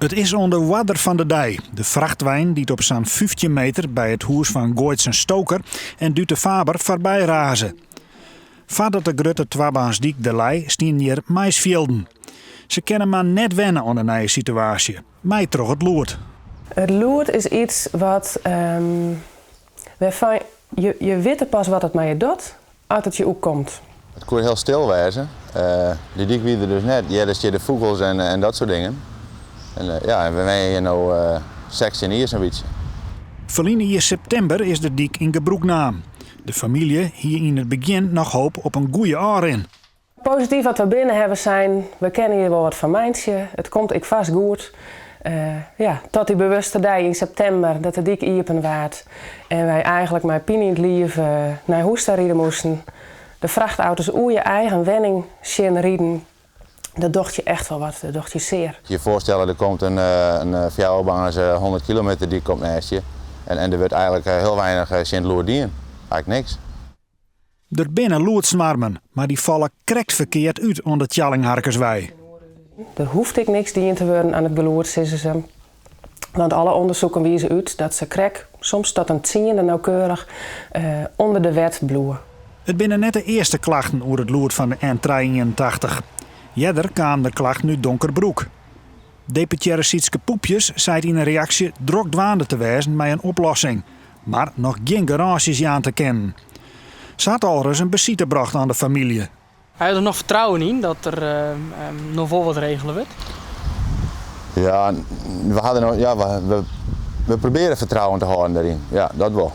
Het is onder wadder van de dij. De vrachtwijn die op zo'n 15 meter bij het huis van Gooitsen Stoker en Dute Faber voorbij razen. Voordat de grote Twabaansdiek de lei stien hier maisvelden. Ze kennen maar net wennen aan de nieuwe situatie. Mij trog het loert. Het loert is iets wat waarvan je weet pas wat het met je doet als het je opkomt. Het kon heel stil wezen. De diek wie er dus net. Ja, dus je de vogels en dat soort dingen. En ja, we zijn hier nu 16 jaar zo'n beetje. Verleden september is de diek in gebruik naam. De familie hier in het begin nog hoop op een goede jaar in. Positief wat we binnen hebben zijn, we kennen hier wel wat van mijntje. Het komt ik vast goed. Tot die bewuste dag in september dat de diek iepen waard. En wij eigenlijk met Pien in het leven naar Hoesta rijden moesten. De vrachtauto's oer je eigen wenning zien rijden. Dat docht je echt wel wat, dat docht je zeer. Je voorstellen, er komt een fjouwerbangers 100 kilometer die komt naast je. En er wordt eigenlijk heel weinig Sint-Loerdien. Eigenlijk niks. Er binnen loerdsmarmen, maar die vallen krekt verkeerd uit onder Tjallingharkerswei. Er hoeft ik niks dien te worden aan het geloerd, zeggen ze. Want alle onderzoeken wijzen uit dat ze krek, soms tot een tiende nauwkeurig, onder de wet bloeien. Het binnen net de eerste klachten over het loerd van de N83. Jeder kwam de klacht nu Donkerbroek. Deputaire Sietske Poepjes zei in een reactie drok dwaande te wijzen met een oplossing. Maar nog geen garages aan te kennen. Ze had al eens een beziete gebracht aan de familie. Hij had er nog vertrouwen in dat er nog wel wat regelen wordt? Ja, we proberen vertrouwen te houden daarin. Ja, dat wel.